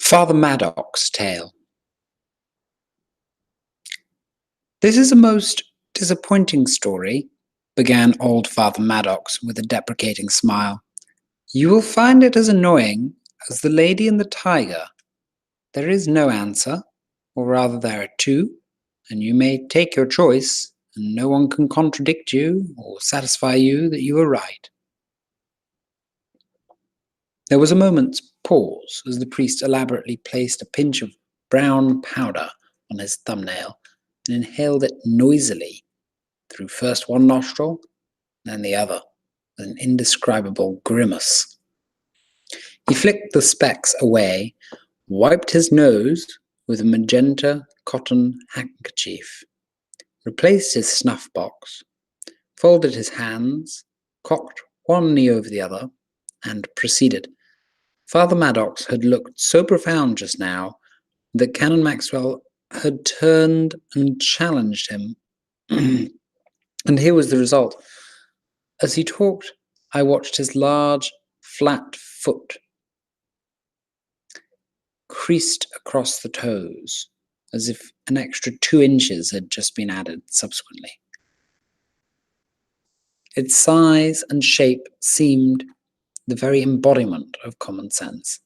Father Maddox's Tale. This is a most disappointing story, began old Father Maddox with a deprecating smile. You will find it as annoying as the lady and the tiger. There is no answer, or rather there are two, and you may take your choice, and no one can contradict you or satisfy you that you are right. There was a moment's pause as the priest elaborately placed a pinch of brown powder on his thumbnail and inhaled it noisily through first one nostril, then the other, with an indescribable grimace. He flicked the specks away, wiped his nose with a magenta cotton handkerchief, replaced his snuff box, folded his hands, cocked one knee over the other, and proceeded. Father Maddox had looked so profound just now that Canon Maxwell had turned and challenged him. And here was the result. As he talked, I watched his large, flat foot creased across the toes, as if an extra 2 inches had just been added subsequently. Its size and shape seemed the very embodiment of common sense.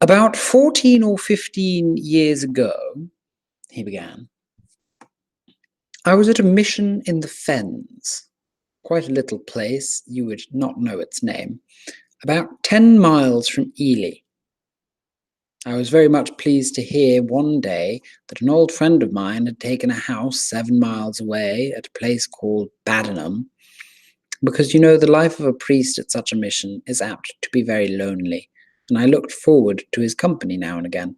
About 14 or 15 years ago, he began, I was at a mission in the Fens, quite a little place, you would not know its name, about 10 miles from Ely. I was very much pleased to hear one day that an old friend of mine had taken a house 7 miles away at a place called Baddenham, because you know the life of a priest at such a mission is apt to be very lonely, and I looked forward to his company now and again.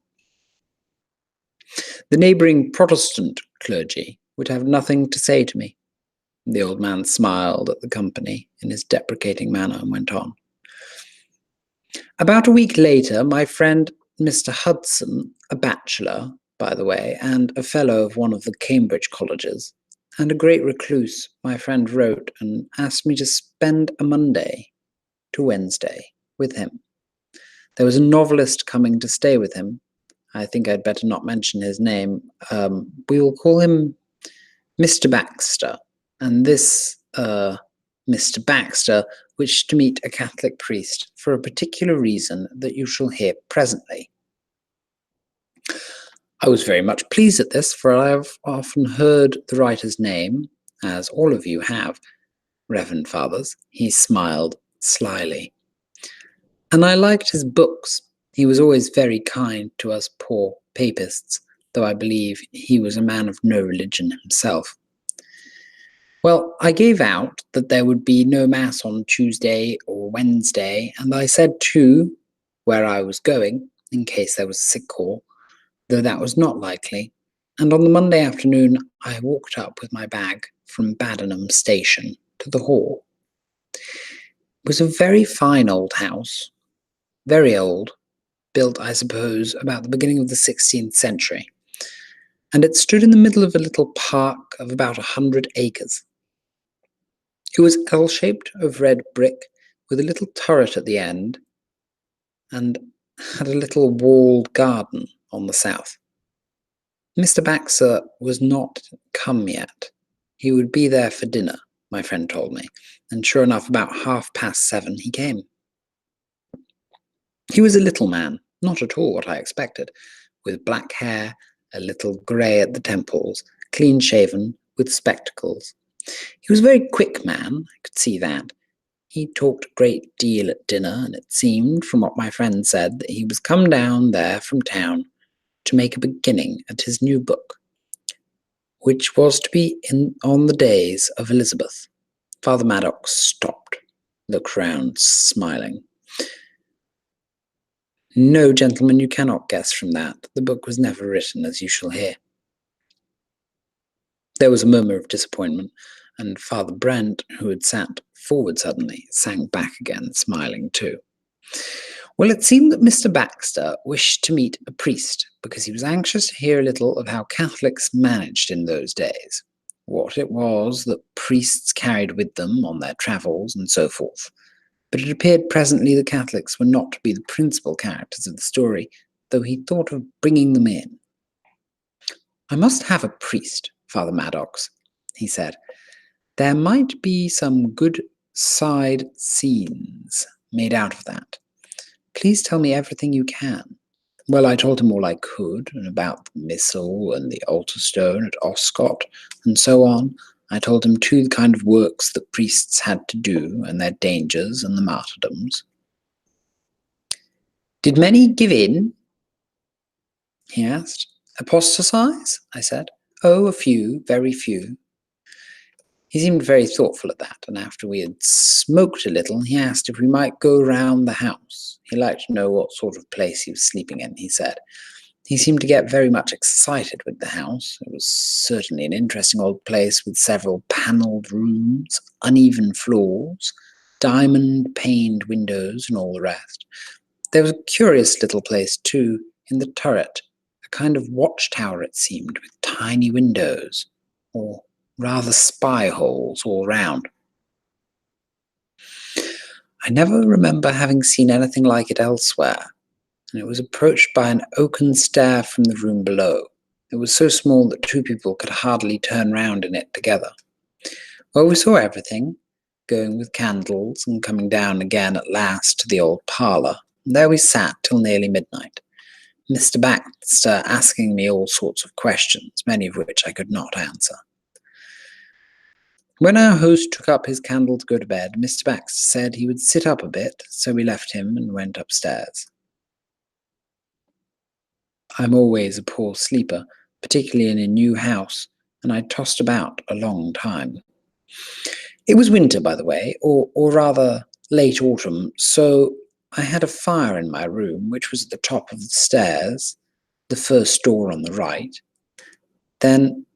The neighbouring Protestant clergy would have nothing to say to me. The old man smiled at the company in his deprecating manner and went on. About a week later, my friend Mr. Hudson, a bachelor, by the way, and a fellow of one of the Cambridge colleges, and a great recluse, my friend wrote and asked me to spend a Monday to Wednesday with him. There was a novelist coming to stay with him. I think I'd better not mention his name. We will call him Mr. Baxter, and this Mr. Baxter wished to meet a Catholic priest for a particular reason that you shall hear presently. I was very much pleased at this, for I have often heard the writer's name, as all of you have, Reverend Fathers. He smiled slyly. And I liked his books. He was always very kind to us poor papists, though I believe he was a man of no religion himself. Well, I gave out that there would be no Mass on Tuesday or Wednesday, and I said too where I was going, in case there was a sick call, though that was not likely, and on the Monday afternoon I walked up with my bag from Baddenham station to the hall. It was a very fine old house, very old, built, I suppose, about the beginning of the 16th century, and it stood in the middle of a little park of about 100 acres. It was L-shaped of red brick with a little turret at the end and had a little walled garden on the south. Mr. Baxter was not come yet. He would be there for dinner, my friend told me, and sure enough, about 7:30 he came. He was a little man, not at all what I expected, with black hair, a little grey at the temples, clean-shaven, with spectacles. He was a very quick man, I could see that. He talked a great deal at dinner, and it seemed, from what my friend said, that he was come down there from town to make a beginning at his new book, which was to be on the days of Elizabeth. Father Maddox stopped, looked round, smiling. No, gentlemen, you cannot guess from that. The book was never written, as you shall hear. There was a murmur of disappointment, and Father Brent, who had sat forward suddenly, sank back again, smiling too. Well, it seemed that Mr. Baxter wished to meet a priest because he was anxious to hear a little of how Catholics managed in those days, what it was that priests carried with them on their travels, and so forth. but it appeared presently the Catholics were not to be the principal characters of the story, though he thought of bringing them in. "I must have a priest, Father Maddox," he said. "There might be some good side scenes made out of that. Please tell me everything you can." Well, I told him all I could, and about the missal and the altar stone at Oscott, and so on. I told him, too, the kind of works that priests had to do, and their dangers and the martyrdoms. "Did many give in?" he asked. "Apostatize?" I said. "Oh, a few, very few." He seemed very thoughtful at that, and after we had smoked a little, he asked if we might go round the house. He liked to know what sort of place he was sleeping in, he said. He seemed to get very much excited with the house. It was certainly an interesting old place with several panelled rooms, uneven floors, diamond-paned windows, and all the rest. There was a curious little place, too, in the turret, a kind of watchtower, it seemed, with tiny windows, or rather spy holes all round. I never remember having seen anything like it elsewhere, and it was approached by an oaken stair from the room below. It was so small that two people could hardly turn round in it together. Well, we saw everything, going with candles and coming down again at last to the old parlour, and there we sat till nearly midnight, Mr. Baxter asking me all sorts of questions, many of which I could not answer. When our host took up his candle to go to bed, Mr. Baxter said he would sit up a bit, so we left him and went upstairs. I'm always a poor sleeper, particularly in a new house, and I tossed about a long time. It was winter, by the way, or rather late autumn, so I had a fire in my room, which was at the top of the stairs, the first door on the right. Then,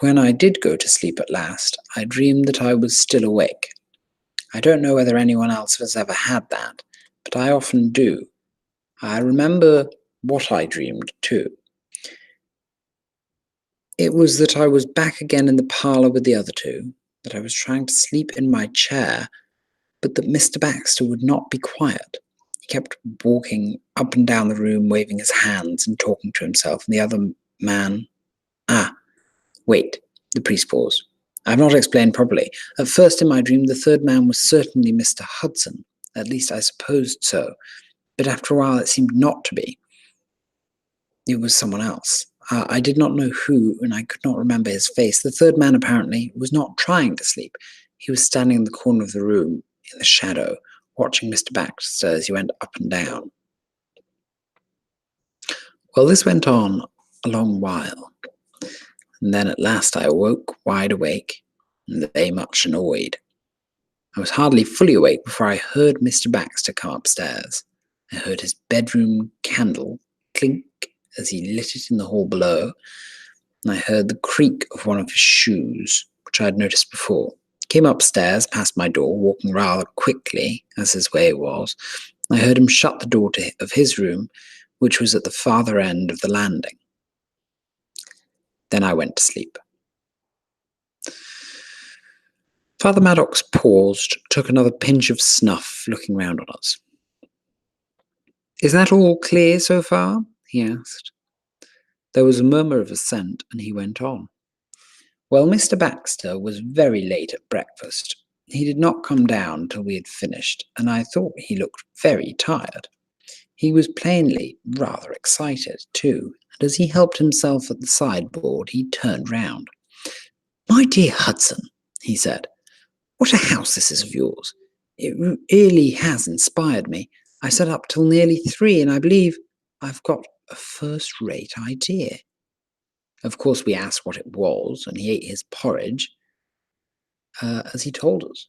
when I did go to sleep at last, I dreamed that I was still awake. I don't know whether anyone else has ever had that, but I often do. I remember what I dreamed, too. It was that I was back again in the parlour with the other two, that I was trying to sleep in my chair, but that Mr. Baxter would not be quiet. He kept walking up and down the room, waving his hands and talking to himself, and the other man... Wait, the priest paused. I have not explained properly. At first in my dream, the third man was certainly Mr. Hudson. At least I supposed so. But after a while it seemed not to be. It was someone else. I did not know who, and I could not remember his face. The third man, apparently, was not trying to sleep. He was standing in the corner of the room, in the shadow, watching Mr. Baxter as he went up and down. Well, this went on a long while. And then at last I awoke, wide awake, and they much annoyed. I was hardly fully awake before I heard Mr. Baxter come upstairs. I heard his bedroom candle clink as he lit it in the hall below, and I heard the creak of one of his shoes, which I had noticed before. He came upstairs past my door, walking rather quickly, as his way was. I heard him shut the door of his room, which was at the farther end of the landing. Then I went to sleep. Father Maddox paused, took another pinch of snuff, looking round on us. "Is that all clear so far?" he asked. There was a murmur of assent, and he went on. "Well, Mr. Baxter was very late at breakfast. He did not come down till we had finished, and I thought he looked very tired. He was plainly rather excited, too, and as he helped himself at the sideboard, he turned round. 'My dear Hudson,' he said, 'what a house this is of yours. It really has inspired me. I sat up till nearly 3, and I believe I've got a first-rate idea.' Of course, we asked what it was, and he ate his porridge, as he told us.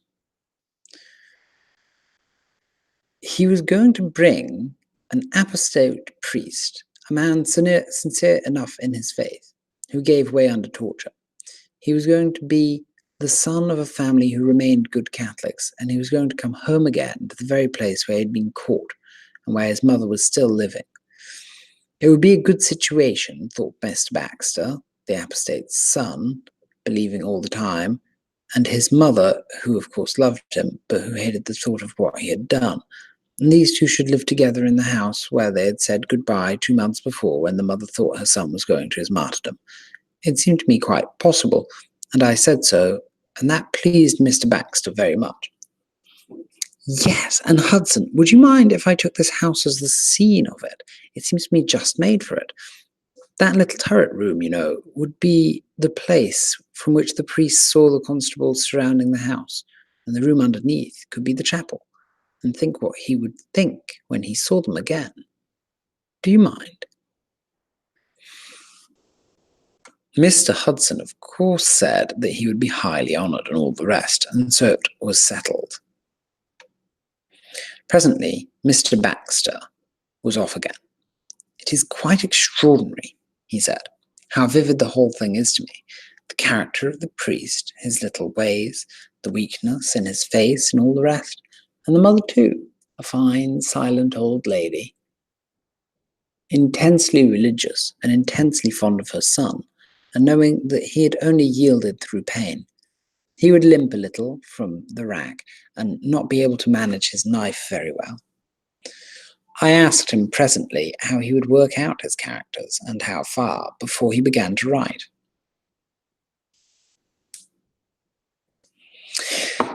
He was going to bring an apostate priest, a man sincere enough in his faith, who gave way under torture. He was going to be the son of a family who remained good Catholics, and he was going to come home again to the very place where he had been caught, and where his mother was still living. It would be a good situation, thought Mr. Baxter, the apostate's son, believing all the time, and his mother, who of course loved him, but who hated the thought of what he had done. And these two should live together in the house where they had said goodbye 2 months before when the mother thought her son was going to his martyrdom. It seemed to me quite possible, and I said so, and that pleased Mr. Baxter very much. Yes, and Hudson, would you mind if I took this house as the scene of it? It seems to me just made for it. That little turret room, would be the place from which the priests saw the constables surrounding the house, and the room underneath could be the chapel. And think what he would think when he saw them again. Do you mind? Mr. Hudson, of course, said that he would be highly honoured and all the rest, and so it was settled. Presently, Mr. Baxter was off again. It is quite extraordinary, he said, how vivid the whole thing is to me. The character of the priest, his little ways, the weakness in his face, and all the rest. And the mother, too, a fine, silent old lady, intensely religious and intensely fond of her son, and knowing that he had only yielded through pain. He would limp a little from the rack and not be able to manage his knife very well. I asked him presently how he would work out his characters and how far before he began to write.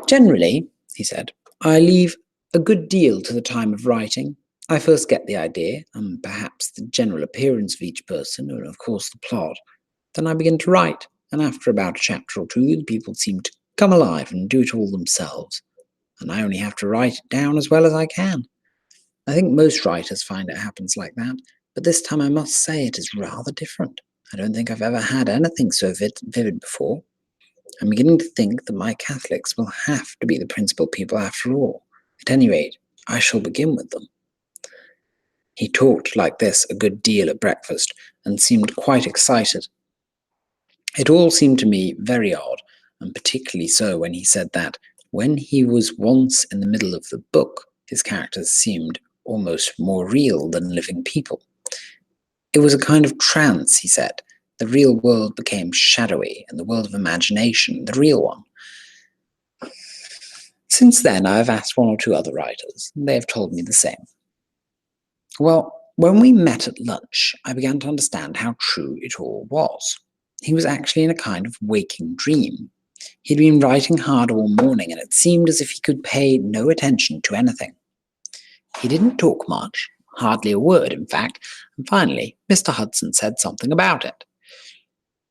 Generally, he said, I leave a good deal to the time of writing. I first get the idea, and perhaps the general appearance of each person, and of course the plot. Then I begin to write, and after about a chapter or two, the people seem to come alive and do it all themselves, and I only have to write it down as well as I can. I think most writers find it happens like that, but this time I must say it is rather different. I don't think I've ever had anything so vivid before. I'm beginning to think that my Catholics will have to be the principal people after all. At any rate, I shall begin with them. He talked like this a good deal at breakfast, and seemed quite excited. It all seemed to me very odd, and particularly so when he said that, when he was once in the middle of the book, his characters seemed almost more real than living people. It was a kind of trance, he said. The real world became shadowy, and the world of imagination, the real one. Since then, I have asked 1 or 2 other writers, and they have told me the same. Well, when we met at lunch, I began to understand how true it all was. He was actually in a kind of waking dream. He'd been writing hard all morning, and it seemed as if he could pay no attention to anything. He didn't talk much, hardly a word, in fact, and finally Mr. Hudson said something about it.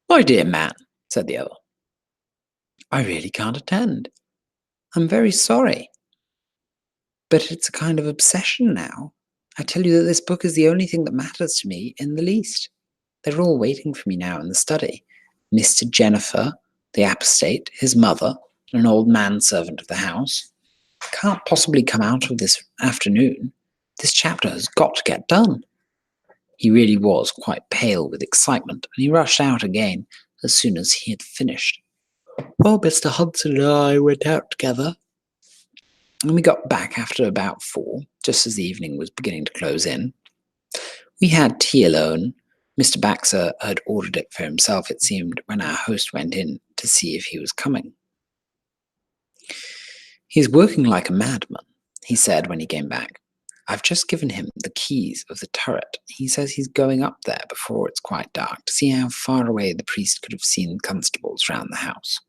My dear man, said the other, I really can't attend. I'm very sorry. But it's a kind of obsession now. I tell you that this book is the only thing that matters to me in the least. They're all waiting for me now in the study. Mr. Jennifer, the apostate, his mother, and an old manservant of the house. I can't possibly come out of this afternoon. This chapter has got to get done. He really was quite pale with excitement, and he rushed out again as soon as he had finished. Well, Mr. Hudson and I went out together, and we got back after about 4, just as the evening was beginning to close in. We had tea alone. Mr. Baxter had ordered it for himself, it seemed, when our host went in to see if he was coming. He's working like a madman, he said when he came back. I've just given him the keys of the turret. He says he's going up there before it's quite dark to see how far away the priest could have seen constables round the house.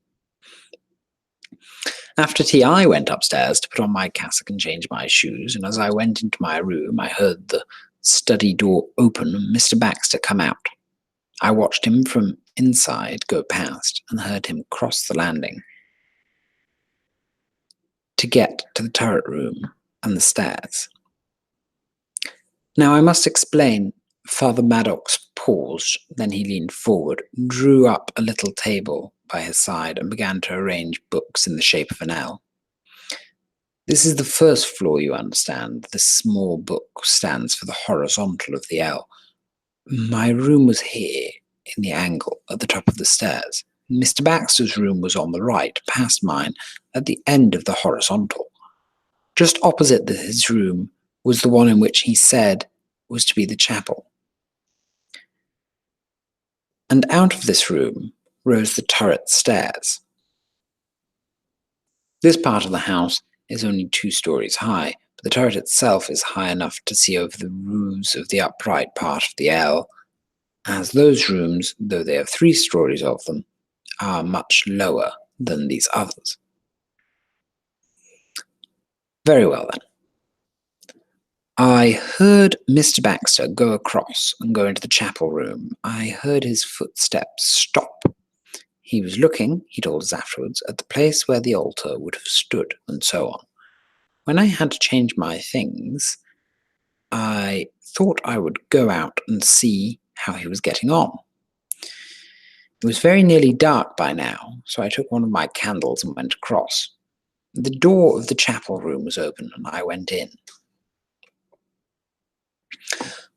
After tea, I went upstairs to put on my cassock and change my shoes, and as I went into my room, I heard the study door open and Mr. Baxter come out. I watched him from inside go past and heard him cross the landing to get to the turret room and the stairs. Now I must explain. Father Maddox paused, then he leaned forward, drew up a little table by his side, and began to arrange books in the shape of an L. This is the first floor, you understand. This small book stands for the horizontal of the L. My room was here, in the angle, at the top of the stairs. Mr. Baxter's room was on the right, past mine, at the end of the horizontal. Just opposite his room was the one in which he said was to be the chapel. And out of this room rose the turret stairs. This part of the house is only 2 stories high, but the turret itself is high enough to see over the roofs of the upright part of the L, as those rooms, though they have 3 stories of them, are much lower than these others. Very well, then. I heard Mr. Baxter go across and go into the chapel room. I heard his footsteps stop. He was looking, he told us afterwards, at the place where the altar would have stood, and so on. When I had to change my things, I thought I would go out and see how he was getting on. It was very nearly dark by now, so I took one of my candles and went across. The door of the chapel room was open, and I went in.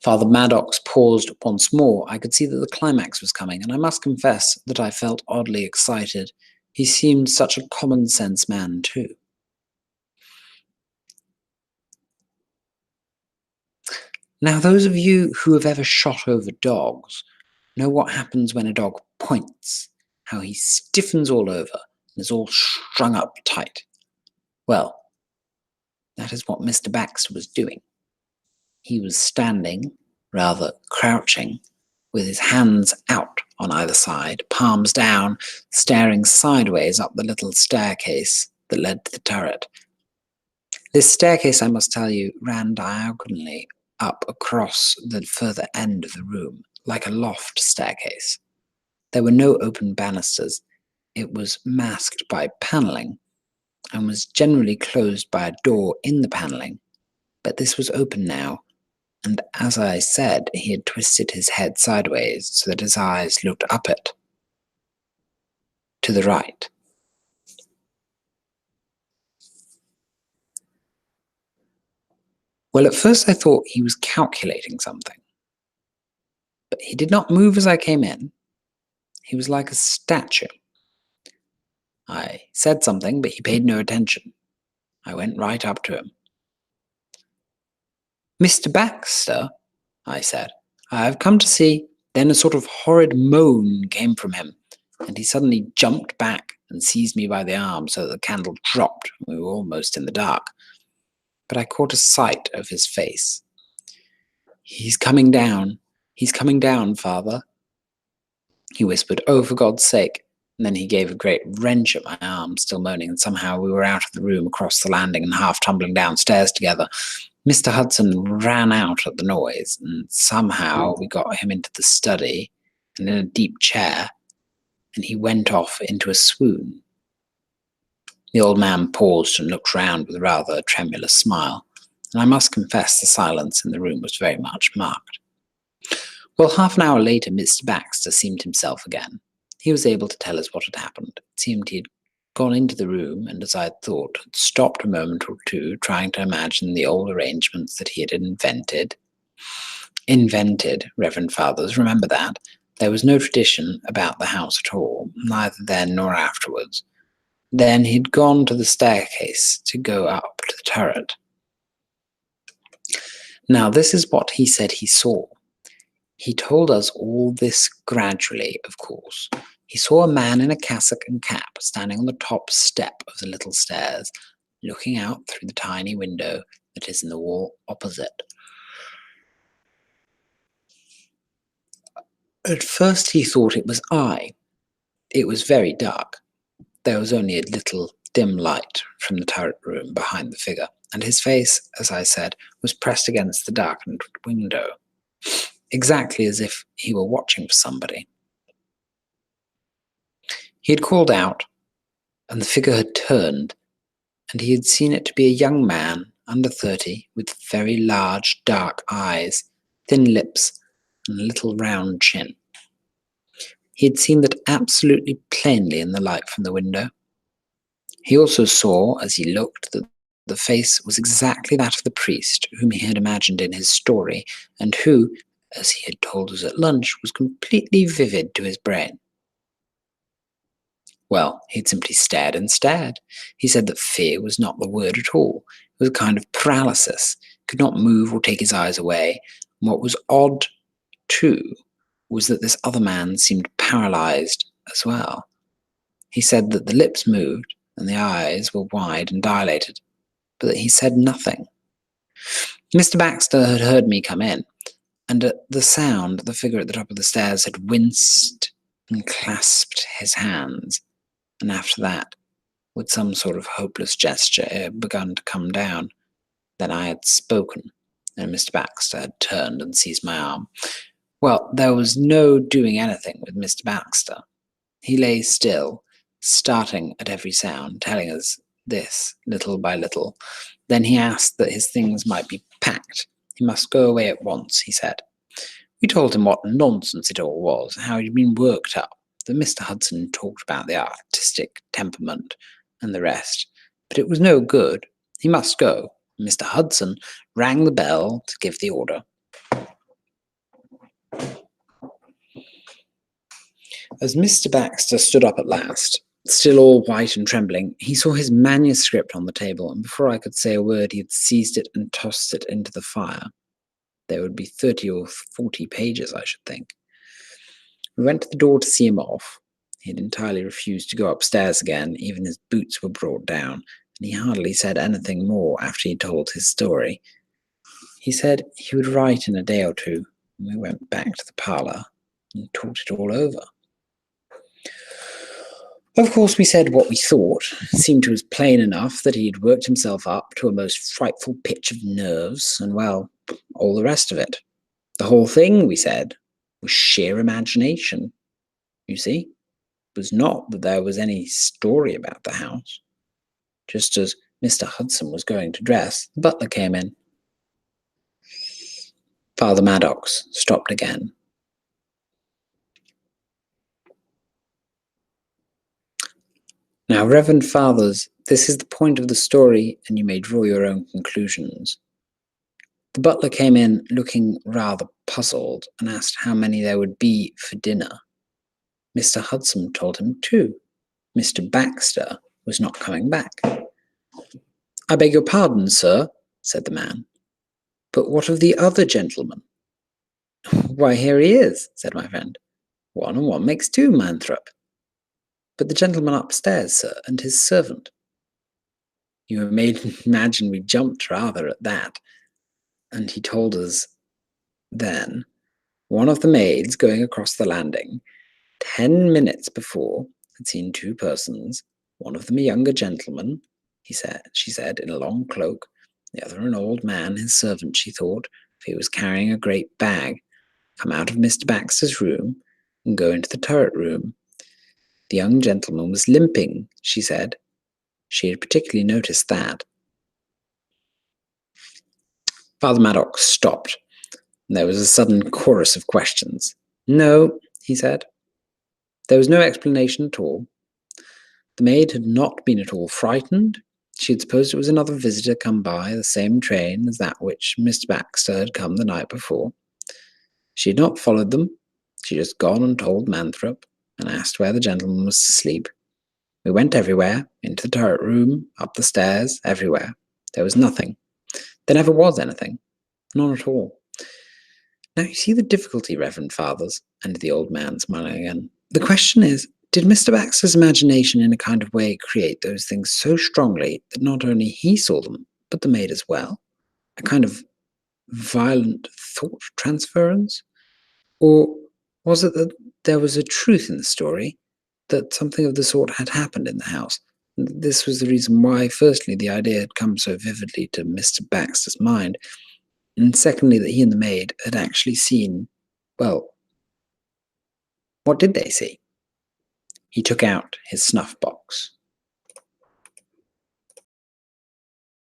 Father Maddox paused once more. I could see that the climax was coming, and I must confess that I felt oddly excited. He seemed such a common-sense man, too. Now, those of you who have ever shot over dogs know what happens when a dog points, how he stiffens all over and is all strung up tight. Well, that is what Mr. Baxter was doing. He was standing, rather crouching, with his hands out on either side, palms down, staring sideways up the little staircase that led to the turret. This staircase, I must tell you, ran diagonally up across the further end of the room, like a loft staircase. There were no open banisters. It was masked by panelling, and was generally closed by a door in the panelling, but this was open now, and as I said, he had twisted his head sideways so that his eyes looked up it, to the right. Well, at first I thought he was calculating something, but he did not move as I came in. He was like a statue. I said something, but he paid no attention. I went right up to him. "Mr. Baxter," I said, "I have come to see." Then a sort of horrid moan came from him, and he suddenly jumped back and seized me by the arm so that the candle dropped, and we were almost in the dark. But I caught a sight of his face. "He's coming down. He's coming down, Father," he whispered. "Oh, for God's sake." And then he gave a great wrench at my arm, still moaning, and somehow we were out of the room, across the landing, and half tumbling downstairs together. Mr. Hudson ran out at the noise, and somehow we got him into the study and in a deep chair, and he went off into a swoon. The old man paused and looked round with a rather tremulous smile, and I must confess the silence in the room was very much marked. Well, half an hour later, Mr. Baxter seemed himself again. He was able to tell us what had happened. It seemed he had gone into the room, and as I had thought, had stopped a moment or two, trying to imagine the old arrangements that he had invented. Invented, Reverend Fathers, remember that. There was no tradition about the house at all, neither then nor afterwards. Then he'd gone to the staircase to go up to the turret. Now, this is what he said he saw. He told us all this gradually, of course. He saw a man in a cassock and cap standing on the top step of the little stairs, looking out through the tiny window that is in the wall opposite. At first he thought it was I. It was very dark. There was only a little dim light from the turret room behind the figure, and his face, as I said, was pressed against the darkened window, exactly as if he were watching for somebody. He had called out, and the figure had turned, and he had seen it to be a young man, under 30, with very large, dark eyes, thin lips, and a little round chin. He had seen that absolutely plainly in the light from the window. He also saw, as he looked, that the face was exactly that of the priest whom he had imagined in his story, and who, as he had told us at lunch, was completely vivid to his brain. Well, he had simply stared and stared. He said that fear was not the word at all. It was a kind of paralysis. He could not move or take his eyes away. And what was odd, too, was that this other man seemed paralyzed as well. He said that the lips moved, and the eyes were wide and dilated, but that he said nothing. Mr. Baxter had heard me come in, and at the sound the figure at the top of the stairs had winced and clasped his hands, and after that, with some sort of hopeless gesture, it had begun to come down. Then I had spoken, and Mr. Baxter had turned and seized my arm. Well, there was no doing anything with Mr. Baxter. He lay still, starting at every sound, telling us this little by little. Then he asked that his things might be packed. He must go away at once, he said. We told him what nonsense it all was, how he'd been worked up, that Mr. Hudson talked about the artistic temperament and the rest. But it was no good. He must go. Mr. Hudson rang the bell to give the order. As Mr. Baxter stood up at last, still all white and trembling, he saw his manuscript on the table, and before I could say a word, he had seized it and tossed it into the fire. There would be 30 or 40 pages, I should think. We went to the door to see him off. He had entirely refused to go upstairs again, even his boots were brought down, and he hardly said anything more after he told his story. He said he would write in a day or two, and we went back to the parlour and talked it all over. Of course, we said what we thought. It seemed to us plain enough that he had worked himself up to a most frightful pitch of nerves, and, well, all the rest of it. The whole thing, we said, was sheer imagination. You see, it was not that there was any story about the house. Just as Mr. Hudson was going to dress, the butler came in. Father Maddox stopped again. Now, Reverend Fathers, this is the point of the story, and you may draw your own conclusions. The butler came in looking rather puzzled and asked how many there would be for dinner. Mr. Hudson told him 2. Mr. Baxter was not coming back. I beg your pardon, sir, said the man. But what of the other gentleman? Why, here he is, said my friend. 1 and 1 makes 2, Manthrop. But the gentleman upstairs, sir, and his servant. You may imagine we jumped rather at that. And he told us then, one of the maids going across the landing 10 minutes before had seen 2 persons, one of them a younger gentleman, she said, in a long cloak, the other an old man, his servant, she thought, for he was carrying a great bag, come out of Mr. Baxter's room and go into the turret room. The young gentleman was limping, she said. She had particularly noticed that. Father Maddox stopped, and there was a sudden chorus of questions. No, he said. There was no explanation at all. The maid had not been at all frightened. She had supposed it was another visitor come by the same train as that which Mr. Baxter had come the night before. She had not followed them. She had just gone and told Manthrop, and asked where the gentleman was to sleep. We went everywhere, into the turret room, up the stairs, everywhere. There was nothing. There never was anything. None at all. Now you see the difficulty, Reverend Fathers, ended the old man, smiling again. The question is, did Mr. Baxter's imagination in a kind of way create those things so strongly that not only he saw them, but the maid as well? A kind of violent thought transference? Or was it that there was a truth in the story, that something of the sort had happened in the house? This was the reason why, firstly, the idea had come so vividly to Mr. Baxter's mind, and secondly, that he and the maid had actually seen, well, what did they see? He took out his snuff box.